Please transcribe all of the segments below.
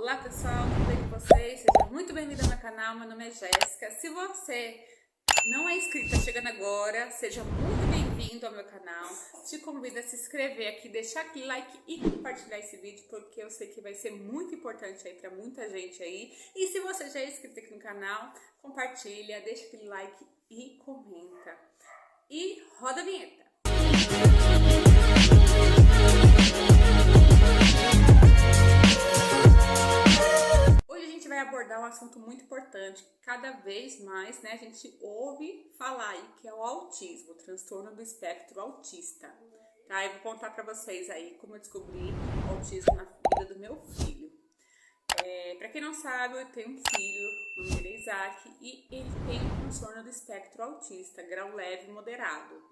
Olá pessoal, tudo bem com vocês? Seja muito bem-vindo ao meu canal, meu nome é Jéssica. Se você não é inscrita chegando agora, seja muito bem-vindo ao meu canal. Te convido a se inscrever aqui, deixar aquele like e compartilhar esse vídeo, porque eu sei que vai ser muito importante aí para muita gente aí. E se você já é inscrito aqui no canal, compartilha, deixa aquele like e comenta. E roda a vinheta! Vai abordar um assunto muito importante, que cada vez mais, né, a gente ouve falar aí, que é o autismo, o transtorno do espectro autista, tá? Eu vou contar pra vocês aí como eu descobri o autismo na vida do meu filho. Pra quem não sabe, eu tenho um filho, o nome dele é Isaac, e ele tem um transtorno do espectro autista, grau leve e moderado,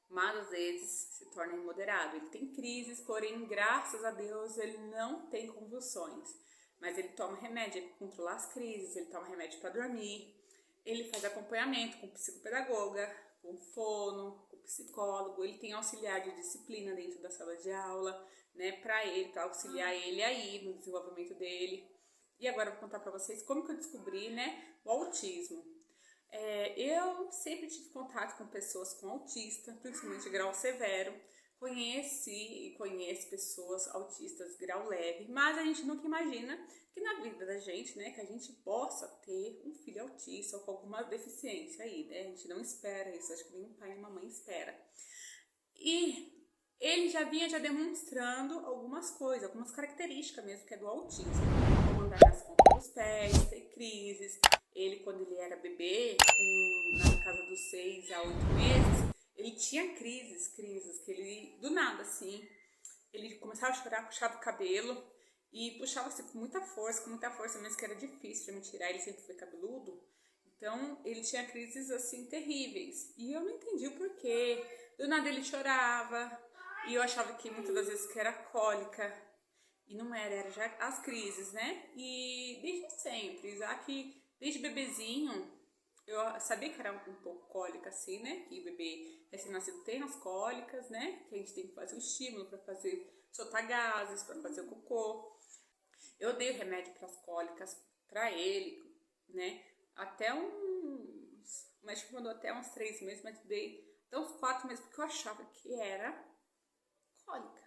mas às vezes se torna imoderado. Ele tem crises, porém, graças a Deus, ele não tem convulsões. Mas ele toma remédio para controlar as crises, ele toma remédio para dormir, ele faz acompanhamento com psicopedagoga, com fono, com psicólogo, ele tem auxiliar de disciplina dentro da sala de aula, né, para auxiliar ele aí no desenvolvimento dele. E agora eu vou contar para vocês como que eu descobri, né, o autismo. Eu sempre tive contato com pessoas com autista, principalmente grau severo. Conheci e conheço pessoas autistas grau leve, mas a gente nunca imagina que na vida da gente, né, que a gente possa ter um filho autista ou com alguma deficiência aí, né? A gente não espera isso, acho que nenhum pai e uma mãe espera. E ele já vinha demonstrando algumas coisas, algumas características mesmo que é do autismo, como andar nas pontas dos pés, ter crises. Ele, quando ele era bebê, na casa dos 6 a 8 meses, ele tinha crises, que ele, do nada, assim, ele começava a chorar, puxava o cabelo e puxava assim com muita força mesmo, que era difícil pra me tirar, ele sempre foi cabeludo. Então, ele tinha crises, assim, terríveis. E eu não entendi o porquê. Do nada ele chorava e eu achava que muitas das vezes que era cólica. E não era já as crises, né? E desde sempre, Isaac, desde bebezinho, eu sabia que era um pouco cólica, assim, né? Que bebê recém-nascido tem as cólicas, né? Que a gente tem que fazer o estímulo para fazer, soltar gases, para fazer o cocô. Eu dei remédio para as cólicas para ele, né? Até uns. O médico mandou até uns 3 meses, mas dei até uns 4 meses, porque eu achava que era cólica.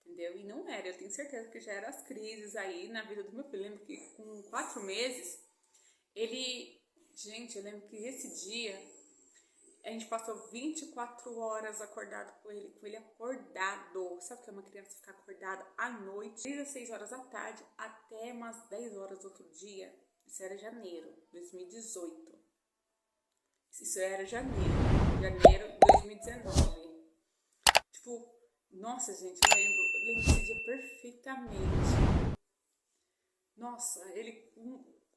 Entendeu? E não era. Eu tenho certeza que já eram as crises aí na vida do meu filho. Eu lembro que com 4 meses, ele. Gente, eu lembro que esse dia a gente passou 24 horas acordado com ele acordado. Sabe o que é uma criança ficar acordada à noite? Desde as 6 horas da tarde até umas 10 horas do outro dia. Isso era janeiro de 2018. Isso era janeiro de 2019. Tipo, nossa, gente, eu lembro desse dia perfeitamente. Nossa,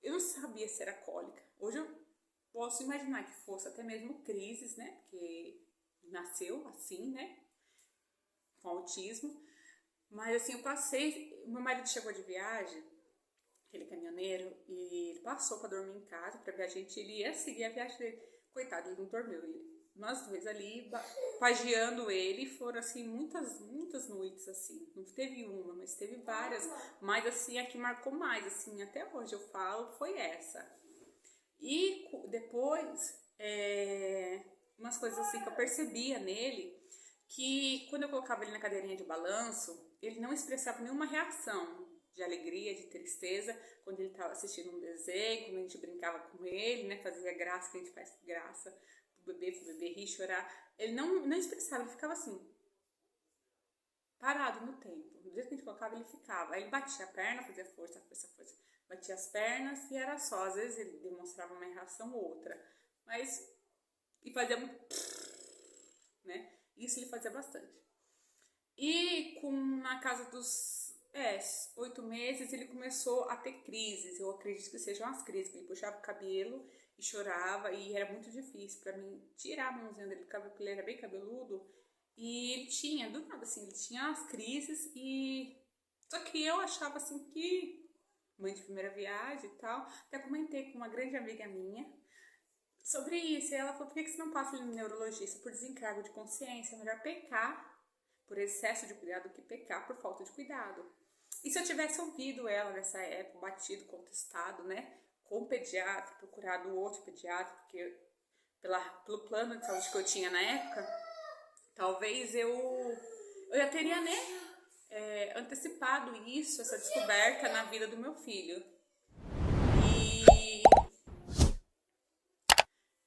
eu não sabia se era cólica. Hoje eu posso imaginar que fosse até mesmo crises, né? Porque nasceu assim, né? Com autismo. Mas assim, eu passei. Meu marido chegou de viagem, aquele caminhoneiro, e ele passou para dormir em casa para ver a gente. Ele ia seguir a viagem dele. Coitado, ele não dormiu. Nós dois ali, pagiando ele, foram assim, muitas noites assim. Não teve uma, mas teve várias. Mas assim, a que marcou mais, assim, até hoje eu falo, foi essa. E depois, umas coisas assim que eu percebia nele, que quando eu colocava ele na cadeirinha de balanço, ele não expressava nenhuma reação de alegria, de tristeza, quando ele estava assistindo um desenho, quando a gente brincava com ele, né, fazia graça, que a gente faz graça pro bebê rir, chorar, ele não expressava, ele ficava assim, parado no tempo. Do jeito que a gente colocava, ele ficava. Aí ele batia a perna, fazia força. Batia as pernas e era só. Às vezes ele demonstrava uma reação ou outra. Mas, e fazia muito, né? Isso ele fazia bastante. E na casa dos 8 meses, ele começou a ter crises. Eu acredito que sejam as crises. Ele puxava o cabelo e chorava. E era muito difícil pra mim tirar a mãozinha dele, porque ele era bem cabeludo. E ele tinha, do nada, assim, ele tinha as crises e... Só que eu achava, assim, que... Mãe de primeira viagem e tal. Até comentei com uma grande amiga minha sobre isso. E ela falou, por que você não passa ele no neurologista? Por desencargo de consciência. É melhor pecar por excesso de cuidado do que pecar por falta de cuidado. E se eu tivesse ouvido ela nessa época, batido, contestado, né, com o pediatra, procurado outro pediatra, porque pelo plano de saúde que eu tinha na época, talvez eu já teria, né, antecipado isso, essa descoberta na vida do meu filho.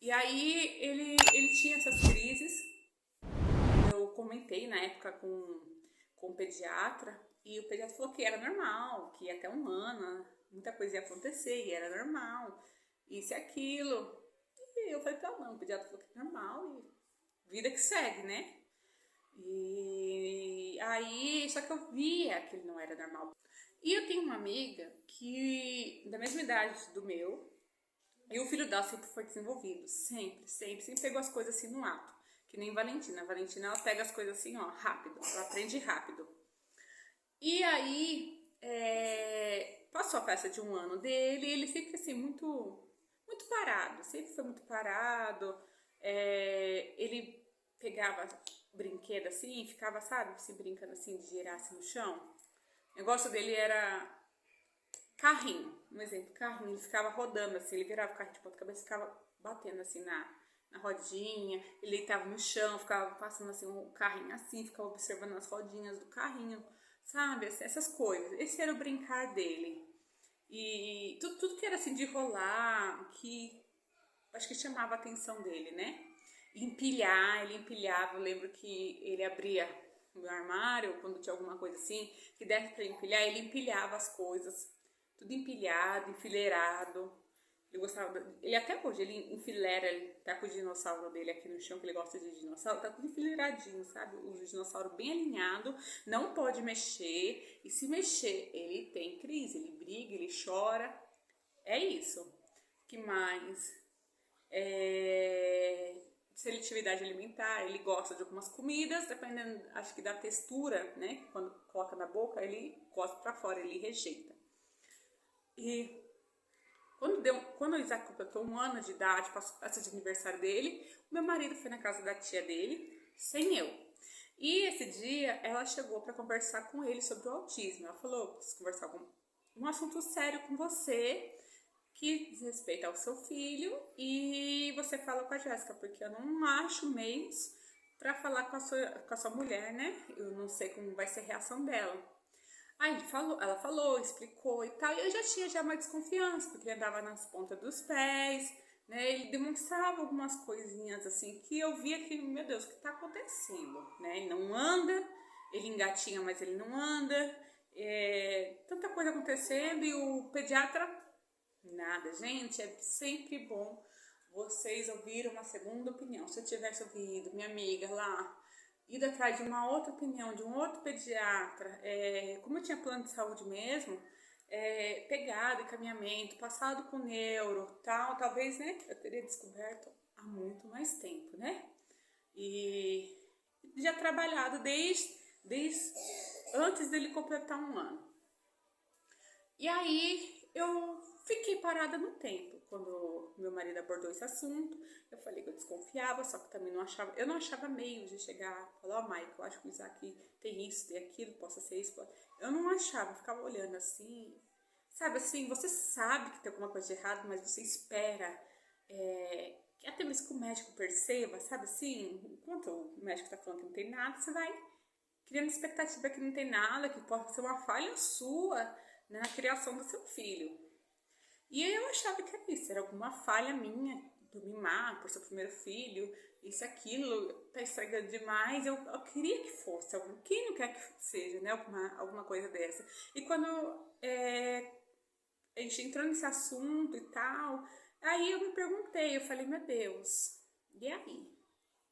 E aí ele tinha essas crises. Eu comentei na época com o pediatra, e o pediatra falou que era normal, que até um ano muita coisa ia acontecer e era normal, isso e aquilo. E eu falei, não, o pediatra falou que é normal e vida que segue, né? E aí, só que eu via que ele não era normal. E eu tenho uma amiga que, da mesma idade do meu, e o filho dela sempre foi desenvolvido, sempre pegou as coisas assim no ato. Que nem Valentina. A Valentina, ela pega as coisas assim, ó, rápido. Ela aprende rápido. E aí, passou a festa de um ano dele, e ele fica assim, muito parado. Sempre foi muito parado. Ele pegava brinquedo assim, ficava, sabe, se brincando assim, de girar assim no chão. O negócio dele era carrinho, um exemplo, carrinho, ele ficava rodando assim, ele virava o carrinho de ponta cabeça e ficava batendo assim na rodinha, ele deitava no chão, ficava passando assim o carrinho assim, ficava observando as rodinhas do carrinho, sabe, essas coisas. Esse era o brincar dele. E tudo que era assim de rolar, que acho que chamava a atenção dele, né? Ele empilhava, eu lembro que ele abria o armário, quando tinha alguma coisa assim, que desse pra empilhar, ele empilhava as coisas, tudo empilhado, enfileirado. Ele até hoje, ele enfileira, ele tá com o dinossauro dele aqui no chão, que ele gosta de dinossauro, tá tudo enfileiradinho, sabe? O dinossauro bem alinhado, não pode mexer, e se mexer, ele tem crise, ele briga, ele chora. É isso. Que mais? Seletividade alimentar, ele gosta de algumas comidas, dependendo, acho que da textura, né? Quando coloca na boca, ele gosta pra fora, ele rejeita. E quando o Isaac completou um ano de idade, passou a festa de aniversário dele, o meu marido foi na casa da tia dele, sem eu. E esse dia ela chegou para conversar com ele sobre o autismo. Ela falou, preciso conversar com um assunto sério com você, que diz respeito ao seu filho, e você fala com a Jéssica, porque eu não acho meios para falar com a sua mulher, né? Eu não sei como vai ser a reação dela. Aí ela falou, explicou e tal, e eu já tinha uma desconfiança, porque ele andava nas pontas dos pés, né? Ele demonstrava algumas coisinhas assim, que eu via que, meu Deus, o que tá acontecendo, né? Ele não anda, ele engatinha, mas ele não anda, tanta coisa acontecendo, e o pediatra, nada. Gente, é sempre bom vocês ouvirem uma segunda opinião. Se eu tivesse ouvido minha amiga lá, ido atrás de uma outra opinião, de um outro pediatra, como eu tinha plano de saúde mesmo, pegado encaminhamento, passado com neuro, talvez, né, eu teria descoberto há muito mais tempo, né? E já trabalhado desde antes dele completar um ano. E aí eu fiquei parada no tempo. Quando meu marido abordou esse assunto, eu falei que eu desconfiava, só que também eu não achava meios de chegar e falar, Michael, eu acho que o Isaac tem isso, tem aquilo, possa ser isso. Eu não achava, eu ficava olhando assim, sabe assim, você sabe que tem alguma coisa de errado, mas você espera, que até mesmo que o médico perceba, sabe assim, enquanto o médico tá falando que não tem nada, você vai criando expectativa que não tem nada, que pode ser uma falha sua, né, na criação do seu filho. E eu achava que era isso, era alguma falha minha, do mimar, por ser o primeiro filho, isso, aquilo, tá estragando demais. Eu queria que fosse, quem não quer que seja, né, alguma coisa dessa. E quando a gente entrou nesse assunto e tal, aí eu me perguntei, eu falei, meu Deus, e aí,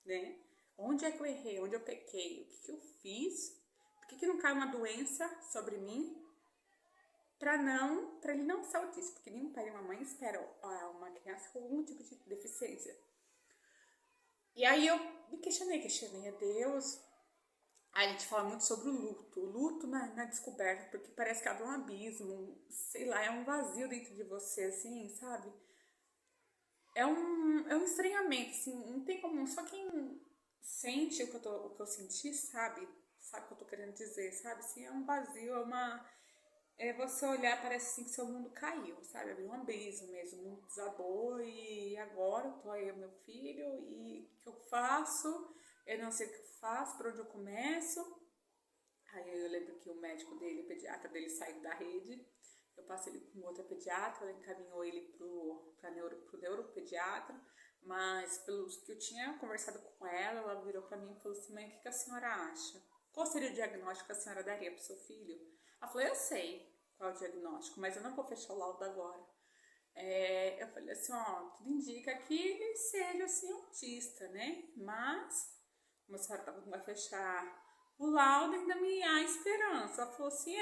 né? Onde é que eu errei? Onde eu pequei? O que eu fiz? Por que não cai uma doença sobre mim? Para ele não ser autista, porque nenhum pai e mamãe espera uma criança com algum tipo de deficiência. E aí eu me questionei a Deus. Aí a gente fala muito sobre o luto na descoberta, porque parece que abre um abismo, sei lá, é um vazio dentro de você, assim, sabe? É um estranhamento, assim, não tem como, só quem sente o que eu senti, sabe o que eu tô querendo dizer, sabe? Assim, é um vazio, você olhar, parece assim que seu mundo caiu, sabe? Abriu um abismo mesmo, o mundo desabou e agora eu tô aí, meu filho, e o que eu faço? Eu não sei o que eu faço, por onde eu começo. Aí eu lembro que o médico dele, o pediatra dele, saiu da rede. Eu passei ele com outra pediatra, ela encaminhou ele pro neuropediatra. Mas pelos que eu tinha conversado com ela, ela virou pra mim e falou assim: mãe, o que a senhora acha? Qual seria o diagnóstico que a senhora daria pro seu filho? Ela falou: eu sei qual é o diagnóstico, mas eu não vou fechar o laudo agora. Eu falei assim: ó, tudo indica que ele seja assim autista, né? Mas como a senhora não vai fechar o laudo, ainda me há esperança. Ela falou assim: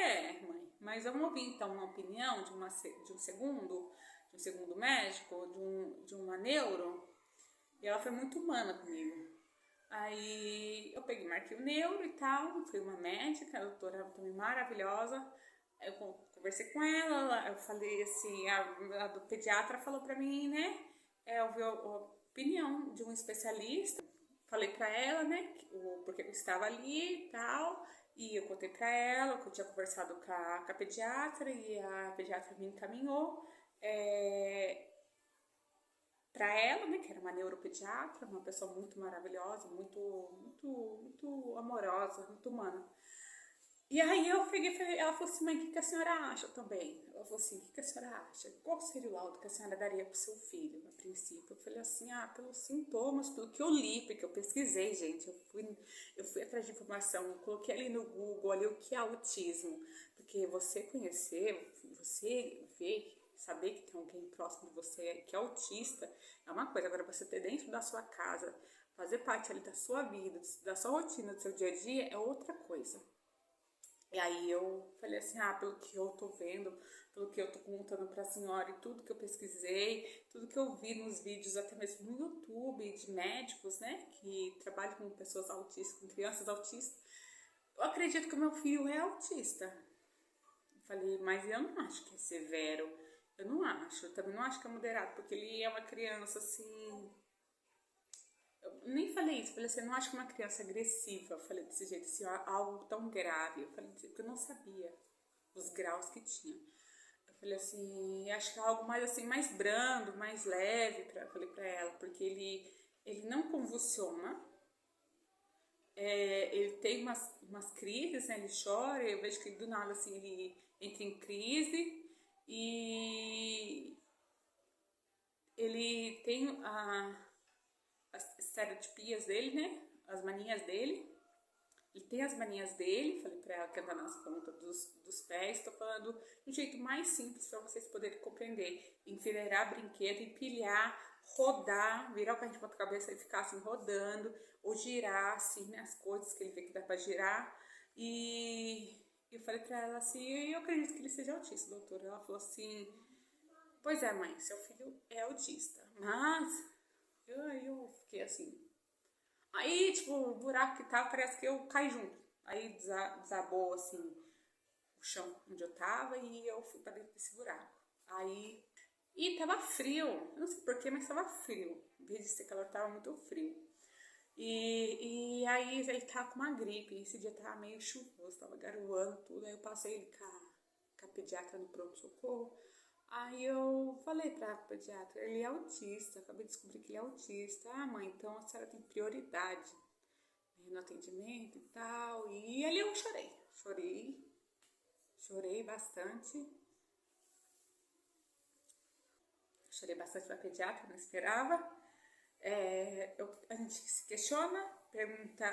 mãe, mas vamos ouvir então uma opinião de um segundo médico, de uma neuro. E ela foi muito humana comigo. Aí eu peguei, marquei o neuro e tal, fui uma médica, a doutora também maravilhosa. Eu conversei com ela, eu falei assim, a do pediatra falou pra mim, né? Eu vi a opinião de um especialista. Falei pra ela, né, o porquê eu estava ali e tal. E eu contei pra ela que eu tinha conversado com a pediatra e a pediatra me encaminhou para ela, né, que era uma neuropediatra, uma pessoa muito maravilhosa, muito amorosa, muito humana. E aí eu peguei, ela falou assim: mãe, o que a senhora acha também? Ela falou assim: o que a senhora acha? Qual seria o laudo que a senhora daria pro seu filho, a princípio? Eu falei assim: pelos sintomas, pelo que eu li, porque eu pesquisei, gente, eu fui atrás de informação, eu coloquei ali no Google, ali o que é autismo, porque você conhecer, você ver, saber que tem alguém próximo de você que é autista, é uma coisa. Agora você ter dentro da sua casa, fazer parte ali da sua vida, da sua rotina, do seu dia a dia, é outra coisa. E aí eu falei assim: pelo que eu tô vendo, pelo que eu tô contando pra senhora e tudo que eu pesquisei, tudo que eu vi nos vídeos, até mesmo no YouTube, de médicos, né, que trabalham com pessoas autistas, com crianças autistas, eu acredito que o meu filho é autista. Eu falei: mas eu não acho que é severo, eu não acho, eu também não acho que é moderado, porque ele é uma criança assim. Eu nem falei isso, falei assim: eu não acho que uma criança agressiva, eu falei desse jeito, assim, algo tão grave. Eu falei porque eu não sabia os graus que tinha. Eu falei assim: acho que é algo mais assim, mais brando, mais leve, falei pra ela, porque ele não convulsiona, ele tem umas crises, né, ele chora, eu vejo que do nada assim ele entra em crise e ele tem as estereotipias dele, né? As manias dele. Ele tem as manias dele, falei pra ela que anda nas pontas dos pés. Tô falando de um jeito mais simples para vocês poderem compreender. Enfileirar brinquedo, empilhar, rodar, virar o carrinho de ponta cabeça e ficar assim rodando, ou girar assim, né, as coisas que ele vê que dá pra girar. E eu falei pra ela assim: eu acredito que ele seja autista, doutora. Ela falou assim: pois é, mãe, seu filho é autista, mas eu fiquei assim. Aí, tipo, o buraco que tava, parece que eu caí junto. Aí desabou, assim, o chão onde eu tava e eu fui pra dentro desse buraco. Aí, e tava frio, eu não sei porquê, mas tava frio. Em vez de ser calor, tava muito frio. E aí ele tava com uma gripe, esse dia tava meio chuvoso, tava garoando tudo. Aí eu passei ele com a pediatra no pronto-socorro. Aí eu falei pra pediatra: ele é autista, acabei de descobrir que ele é autista. Mãe, então a senhora tem prioridade no atendimento e tal. E ali eu chorei bastante. Chorei bastante pra pediatra, não esperava. A gente se questiona, pergunta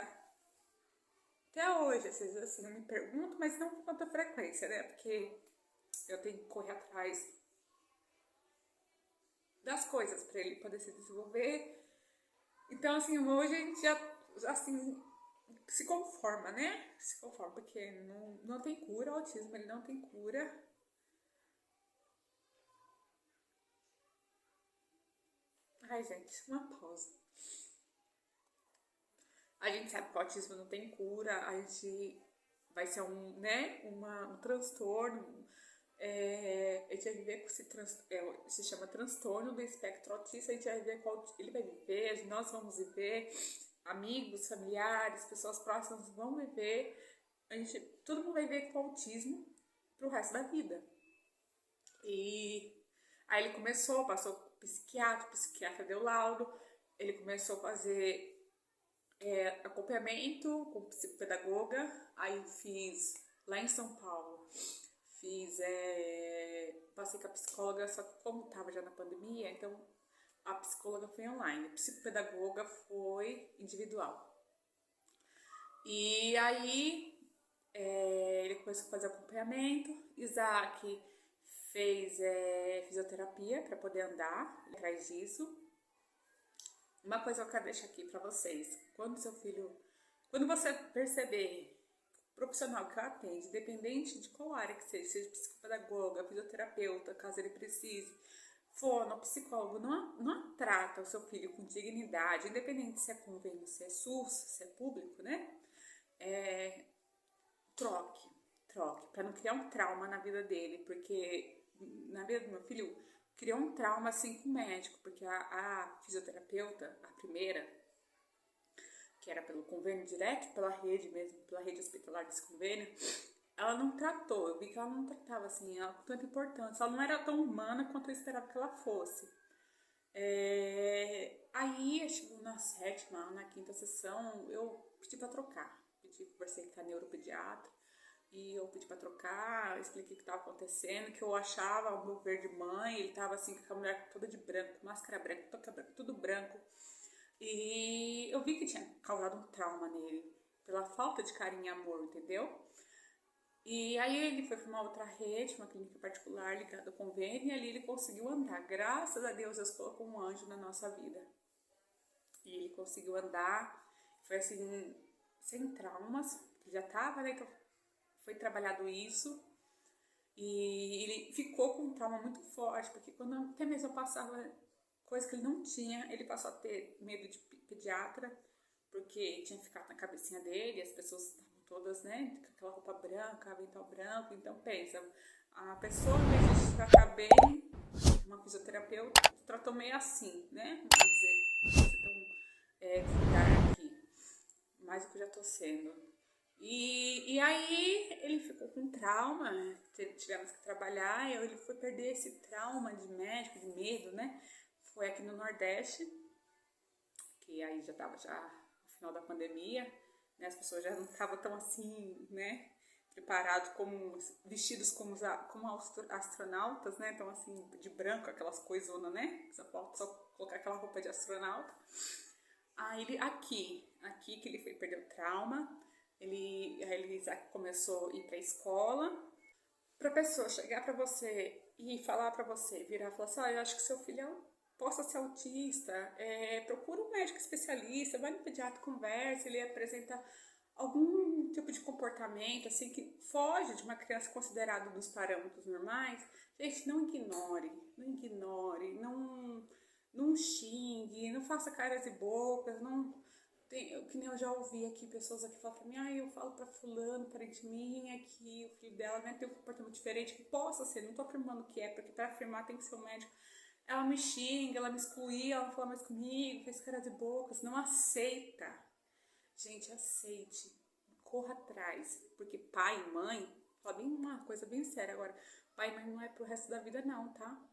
até hoje, às vezes assim, eu me pergunto, mas não com tanta frequência, né? Porque eu tenho que correr atrás das coisas para ele poder se desenvolver. Então, assim, hoje a gente já, assim, se conforma, né? Se conforma, porque não tem cura, o autismo ele não tem cura. Ai, gente, uma pausa. A gente sabe que o autismo não tem cura, a gente vai ser um transtorno. A gente vai viver com se chama transtorno do espectro autista. A gente vai viver ele vai viver, nós vamos viver, amigos, familiares, pessoas próximas vão viver, todo mundo vai viver com autismo. O pro resto da vida. E aí ele passou pro psiquiatra, o psiquiatra deu laudo, ele começou a fazer acompanhamento com psicopedagoga, aí eu fiz lá em São Paulo, passei com a psicóloga, só que como tava já na pandemia, então a psicóloga foi online, a psicopedagoga foi individual. E aí ele começou a fazer acompanhamento, Isaac fez fisioterapia para poder andar atrás disso. Uma coisa que eu quero deixar aqui pra vocês, quando você perceber o profissional que atende, independente de qual área que seja psicopedagoga, fisioterapeuta, caso ele precise, fono, psicólogo, não trata o seu filho com dignidade, independente se é convênio, se é SUS, se é público, né? Troque, pra não criar um trauma na vida dele, porque na vida do meu filho criou um trauma assim com o médico, porque a fisioterapeuta, a primeira, que era pelo convênio direto, pela rede mesmo, pela rede hospitalar desse convênio, ela não tratou, eu vi que ela não tratava assim, ela com tanta importância, ela não era tão humana quanto eu esperava que ela fosse. Aí, chegou na 7ª, na 5ª sessão, eu pedi pra trocar, conversei com a neuropediatra, e eu pedi pra trocar, expliquei o que estava acontecendo, que eu achava o meu verde mãe, ele tava assim com a mulher toda de branco, máscara branca, touca branca, tudo branco. E eu vi que tinha causado um trauma nele, pela falta de carinho e amor, entendeu? E aí ele foi para uma outra rede, uma clínica particular ligada ao convênio, e ali ele conseguiu andar. Graças a Deus, Deus colocou um anjo na nossa vida. E ele conseguiu andar, foi assim, sem traumas, que já tava, né, então foi trabalhado isso, e ele ficou com um trauma muito forte, porque quando até mesmo eu passava coisa que ele não tinha, ele passou a ter medo de pediatra, porque tinha ficado na cabecinha dele, as pessoas estavam todas, né, com aquela roupa branca, avental branco, então pensa, a pessoa, em vez de tratar bem, uma fisioterapeuta, tratou meio assim, né, não quer dizer, você tão vulgar aqui, mais do que eu já tô sendo. E aí ele ficou com trauma, tivemos que trabalhar, e ele foi perder esse trauma de médico, de medo, né? Foi aqui no Nordeste, que aí já estava no final da pandemia, né? As pessoas já não estavam tão assim, né? Preparados, vestidos como astronautas, né? Então assim, de branco, aquelas coisonas, né? Só colocar aquela roupa de astronauta. Aí ele, aqui que ele foi perder o trauma, ele começou a ir pra escola. Pra pessoa chegar pra você e falar pra você, virar e falar assim, eu acho que seu filho possa ser autista, procura um médico especialista, vai no pediatra, conversa, ele apresenta algum tipo de comportamento assim que foge de uma criança considerada dos parâmetros normais. Gente, não ignore, não xingue, não faça caras e bocas, que nem eu já ouvi aqui, pessoas aqui falam pra mim, eu falo pra fulano, parente minha, que o filho dela, né, tem um comportamento diferente, que possa ser, não tô afirmando que porque pra afirmar tem que ser um médico. Ela me xinga, ela me excluía, ela não fala mais comigo, fez caras e bocas, não aceita. Gente, aceite, corra atrás, porque pai e mãe, fala bem uma coisa bem séria agora, pai e mãe não é pro resto da vida não, tá?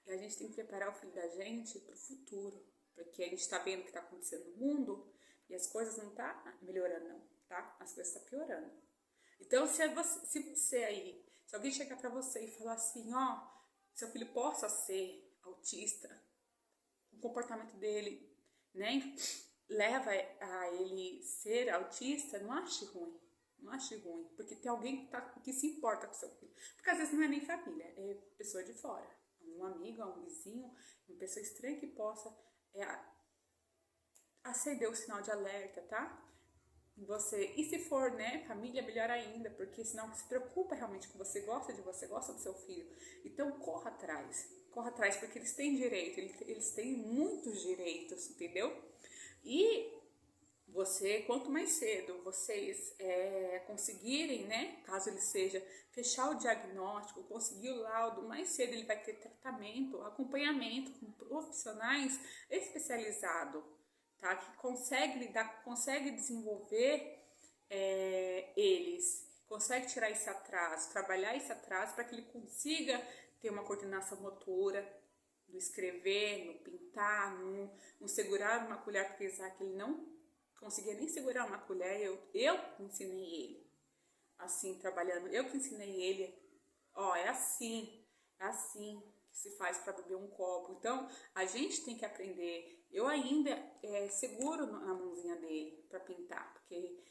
E a gente tem que preparar o filho da gente pro futuro, porque a gente tá vendo o que tá acontecendo no mundo e as coisas não tá melhorando não, tá? As coisas tá piorando. Então, se alguém chegar pra você e falar assim, seu filho possa ser autista, o comportamento dele, né, leva a ele ser autista, não ache ruim, porque tem alguém que se importa com seu filho, porque às vezes não é nem família, é pessoa de fora, um amigo, um vizinho, uma pessoa estranha que possa acender o sinal de alerta, tá? E se for, né, família, melhor ainda, porque senão se preocupa realmente com você, gosta do seu filho, então corra atrás, porque eles têm direito, eles têm muitos direitos, entendeu? E quanto mais cedo vocês conseguirem, né, caso ele seja, fechar o diagnóstico, conseguir o laudo, mais cedo ele vai ter tratamento, acompanhamento com profissionais especializados, tá, que consegue desenvolver eles, consegue tirar esse atraso, trabalhar esse atraso para que ele consiga ter uma coordenação motora, no escrever, no pintar, no segurar uma colher, porque Isaac ele não conseguia nem segurar uma colher, eu ensinei ele, assim, trabalhando, eu que ensinei ele, ó, é assim que se faz para beber um copo. Então, a gente tem que aprender. Eu ainda seguro na mãozinha dele para pintar, porque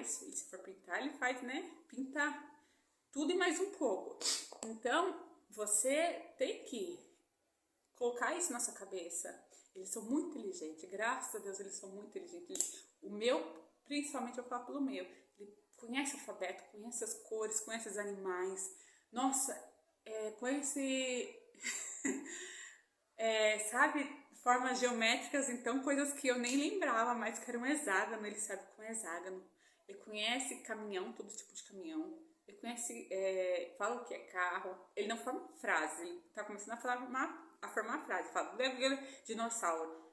se for pintar, ele faz, né, pintar tudo e mais um pouco. Então, você tem que colocar isso na sua cabeça. Eles são muito inteligentes, graças a Deus eles são muito inteligentes. O meu, principalmente eu falo pelo meu, ele conhece o alfabeto, conhece as cores, conhece os animais. Nossa, conhece, sabe, formas geométricas, então coisas que eu nem lembrava, mas que era um hexágono, ele sabe com hexágono. Ele conhece caminhão, todo tipo de caminhão. Ele conhece, fala o que é carro. Ele não forma frase, ele tá começando a formar frase. Fala, dinossauro.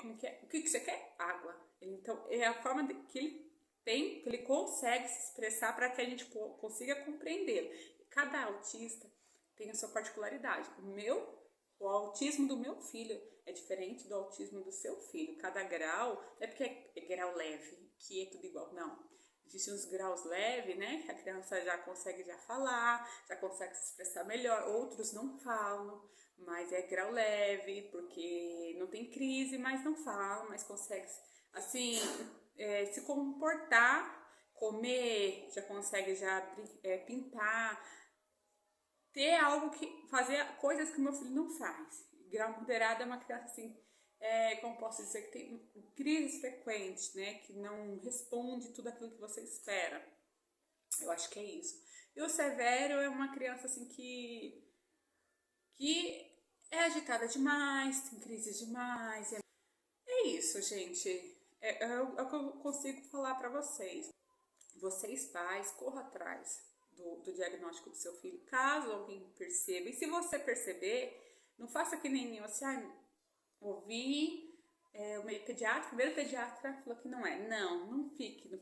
Como que é? O que você quer? Água. Então, é a forma que ele tem, que ele consegue se expressar para que a gente consiga compreendê-lo. Cada autista tem a sua particularidade. O autismo do meu filho é diferente do autismo do seu filho. Cada grau, não é porque é grau leve, que é tudo igual, não. Existem uns graus leves, né, que a criança já consegue falar, já consegue se expressar melhor. Outros não falam, mas é grau leve, porque não tem crise, mas não fala, mas consegue, assim, se comportar, comer, já consegue pintar, ter algo que fazer coisas que o meu filho não faz. Grau moderado é uma criança assim, como posso dizer, que tem crises frequentes, né, que não responde tudo aquilo que você espera. Eu acho que é isso. E o severo é uma criança assim que é agitada demais, tem crises demais. É isso, gente. É o que eu consigo falar para vocês. Vocês pais, corram atrás do diagnóstico do seu filho, caso alguém perceba. E se você perceber, não faça que nem eu, assim, ouvi o primeiro pediatra falou que não é. Não fique no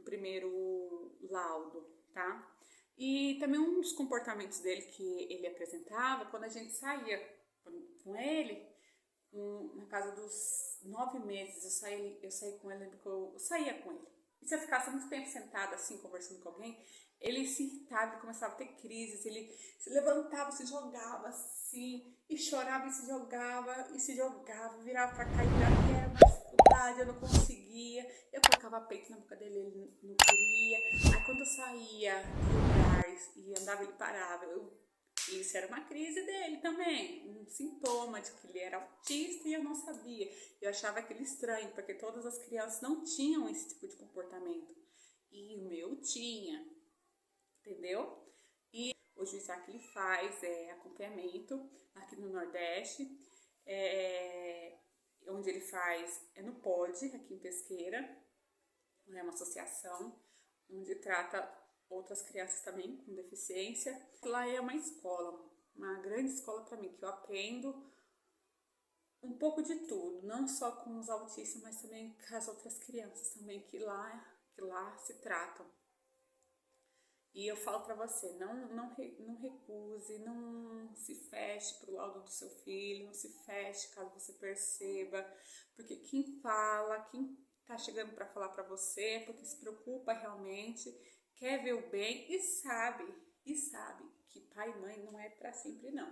primeiro laudo, tá? E também um dos comportamentos dele que ele apresentava, quando a gente saía com ele, na casa dos 9 meses, eu saí com ele, porque eu saía com ele. E se eu ficasse muito tempo sentado assim, conversando com alguém, ele se irritava, começava a ter crises, ele se levantava, se jogava assim, e chorava e se jogava, virava pra cá e virava, e era uma dificuldade, eu não conseguia, eu colocava peito na boca dele, ele não queria. Aí quando eu saía do lugar e andava, ele parava, isso era uma crise dele também, um sintoma de que ele era autista e eu não sabia. Eu achava aquilo estranho, porque todas as crianças não tinham esse tipo de comportamento. E o meu tinha, entendeu? E hoje o Isaac ele faz acompanhamento aqui no Nordeste, onde ele faz no POD, aqui em Pesqueira, é uma associação onde trata outras crianças também com deficiência. Lá é uma escola, uma grande escola para mim, que eu aprendo um pouco de tudo, não só com os autistas, mas também com as outras crianças também que lá se tratam. E eu falo para você, não recuse, não se feche pro lado do seu filho, não se feche caso você perceba, porque quem tá chegando para falar para você é porque se preocupa realmente, quer ver o bem e sabe que pai e mãe não é para sempre não,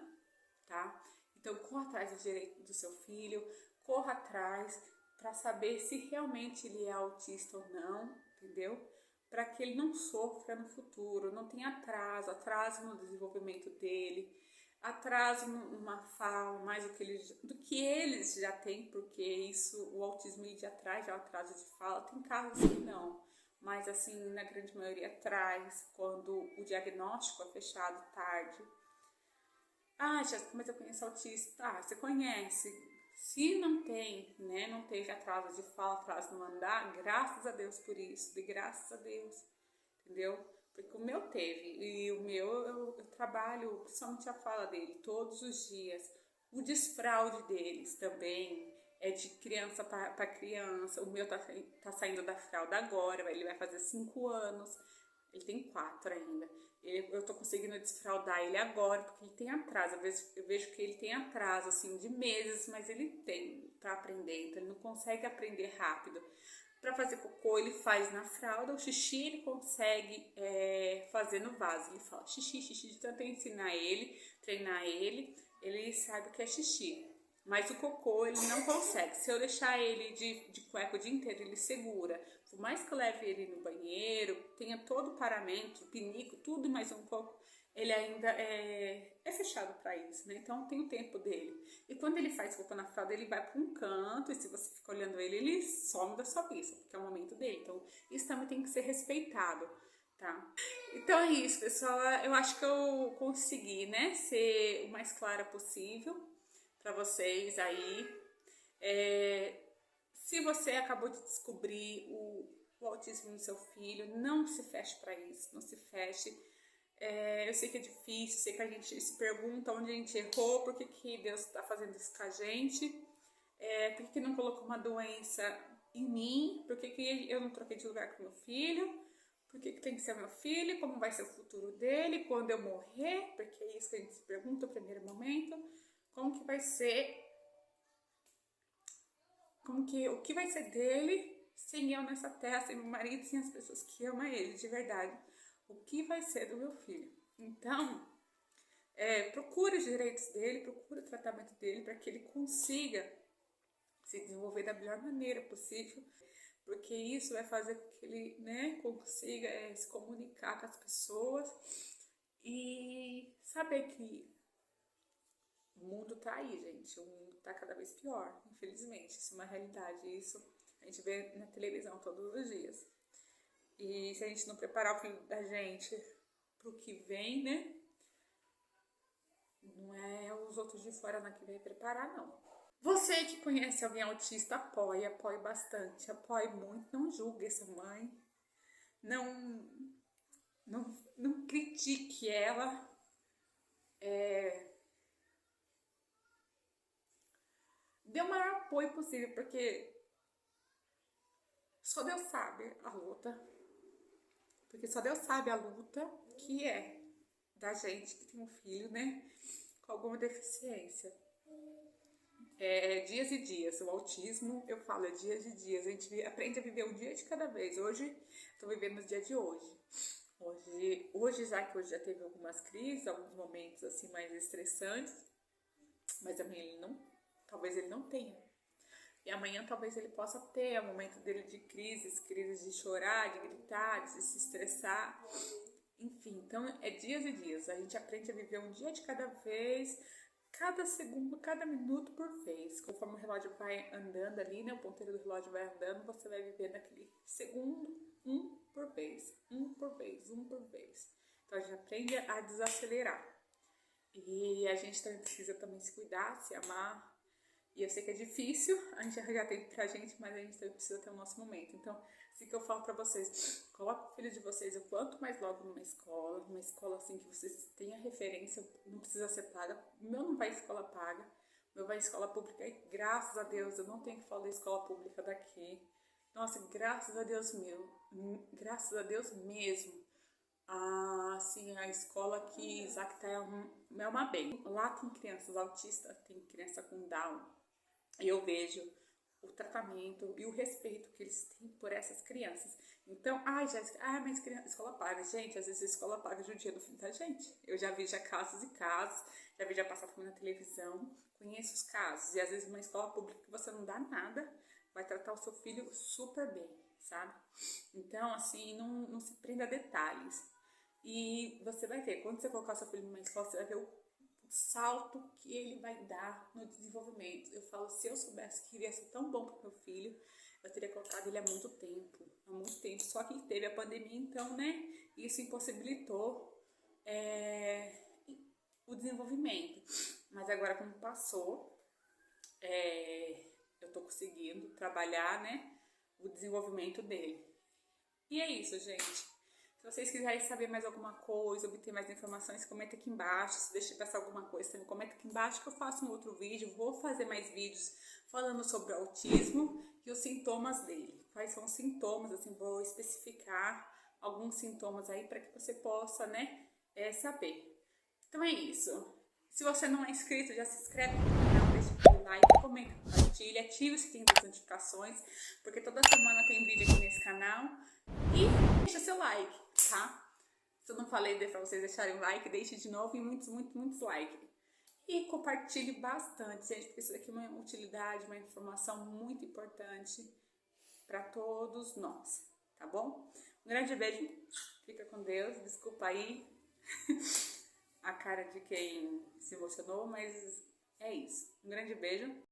tá? Então corra atrás do direito do seu filho, corra atrás para saber se realmente ele é autista ou não, entendeu? Para que ele não sofra no futuro, não tenha atraso no desenvolvimento dele, atraso numa fala, mais do que eles já têm, porque o autismo já traz já o atraso de fala. Tem casos que não, mas assim, na grande maioria traz, quando o diagnóstico é fechado tarde. Jéssica, mas eu conheço autista. Você conhece. Se não tem, né, não teve atraso de fala, atraso no andar, graças a Deus por isso, de graças a Deus, entendeu? Porque o meu teve, e o meu eu trabalho, principalmente a fala dele, todos os dias. O desfraude deles também, é de criança para criança. O meu tá saindo da fralda agora, ele vai fazer 5 anos. Ele tem 4 ainda. Eu tô conseguindo desfraldar ele agora, porque ele tem atraso. Às vezes eu vejo que ele tem atraso, assim, de meses, mas ele tem pra aprender, então ele não consegue aprender rápido. Para fazer cocô, ele faz na fralda, o xixi ele consegue fazer no vaso. Ele fala xixi, xixi, de tanto ensinar ele, treinar ele sabe o que é xixi. Mas o cocô ele não consegue. Se eu deixar ele de cueca o dia inteiro, ele segura. Por mais que eu leve ele no banheiro, tenha todo o paramento, pinico, tudo e mais um pouco, ele ainda é fechado para isso, né? Então tem o tempo dele. E quando ele faz cocô na fralda, ele vai para um canto, e se você fica olhando ele some da sua vista, porque é o momento dele. Então isso também tem que ser respeitado, tá? Então é isso, pessoal. Eu acho que eu consegui, né, ser o mais clara possível para vocês aí. Se você acabou de descobrir o autismo no seu filho, não se feche para isso, não se feche. Eu sei que é difícil, sei que a gente se pergunta onde a gente errou, por que Deus está fazendo isso com a gente, por que não colocou uma doença em mim, por que eu não troquei de lugar com meu filho, por que tem que ser meu filho, como vai ser o futuro dele, quando eu morrer, porque é isso que a gente se pergunta no primeiro momento, como que vai ser, o que vai ser dele sem eu nessa terra, sem meu marido, sem as pessoas que amam ele de verdade. O que vai ser do meu filho? Então, procure os direitos dele, procure o tratamento dele para que ele consiga se desenvolver da melhor maneira possível, porque isso vai fazer com que ele, né, consiga se comunicar com as pessoas e saber que o mundo tá aí, gente. O mundo tá cada vez pior, infelizmente. Isso é uma realidade. Isso a gente vê na televisão todos os dias. E se a gente não preparar o filho da gente pro que vem, né? Não é os outros de fora que vai preparar, não. Você que conhece alguém autista, apoie bastante, apoie muito. Não julgue essa mãe. Não critique ela. Dê o maior apoio possível, porque só Deus sabe a luta. Porque só Deus sabe a luta que é da gente que tem um filho, né, com alguma deficiência. Dias e dias. O autismo, eu falo, é dias e dias. A gente aprende a viver um dia de cada vez. Hoje, estou vivendo o dia de hoje. Hoje já teve algumas crises, alguns momentos assim mais estressantes, mas amanhã talvez ele não tenha. E amanhã talvez ele possa ter o momento dele de crises de chorar, de gritar, de se estressar. Enfim, então é dias e dias. A gente aprende a viver um dia de cada vez, cada segundo, cada minuto por vez. Conforme o relógio vai andando ali, né? O ponteiro do relógio vai andando, você vai vivendo aquele segundo, um por vez, um por vez, um por vez. Então a gente aprende a desacelerar. E a gente também precisa se cuidar, se amar. E eu sei que é difícil a gente arranjar tempo pra gente, mas a gente também precisa ter o nosso momento. Então, assim que eu falo pra vocês, coloque o filho de vocês o quanto mais logo numa escola assim que vocês tenham referência, não precisa ser paga. O meu não vai em escola paga, o meu vai em escola pública e graças a Deus eu não tenho que falar da escola pública daqui. Nossa, graças a Deus mesmo. Assim, a escola que Isaac tá é uma bem. Lá tem crianças autistas, tem criança com Down. E eu vejo o tratamento e o respeito que eles têm por essas crianças. Então, Jéssica, mas escola paga. Gente, às vezes a escola paga judia do filho da gente. Eu já vi casos e casos, já vi passar na televisão, conheço os casos. E às vezes uma escola pública que você não dá nada, vai tratar o seu filho super bem, sabe? Então, assim, não se prenda a detalhes. E você vai ver, quando você colocar seu filho numa escola, você vai ver o salto que ele vai dar no desenvolvimento. Eu falo, se eu soubesse que iria ser tão bom para meu filho, eu teria colocado ele há muito tempo. Só que teve a pandemia, então, né, isso impossibilitou o desenvolvimento. Mas agora, como passou, eu tô conseguindo trabalhar, né, o desenvolvimento dele. E é isso, gente. Se vocês quiserem saber mais alguma coisa, obter mais informações, comenta aqui embaixo. Se deixa passar alguma coisa, também comenta aqui embaixo que eu faço um outro vídeo. Vou fazer mais vídeos falando sobre o autismo e os sintomas dele. Quais são os sintomas, assim, vou especificar alguns sintomas aí para que você possa, né, saber. Então é isso. Se você não é inscrito, já se inscreve no canal, deixa aquele like, comenta, compartilha, ativa o sininho das notificações, porque toda semana tem vídeo aqui nesse canal. E deixa seu like, tá? Se eu não falei pra vocês deixarem um like, deixe de novo e muitos likes. E compartilhe bastante, gente, porque isso aqui é uma utilidade, uma informação muito importante para todos nós, tá bom? Um grande beijo, fica com Deus, desculpa aí a cara de quem se emocionou, mas é isso. Um grande beijo.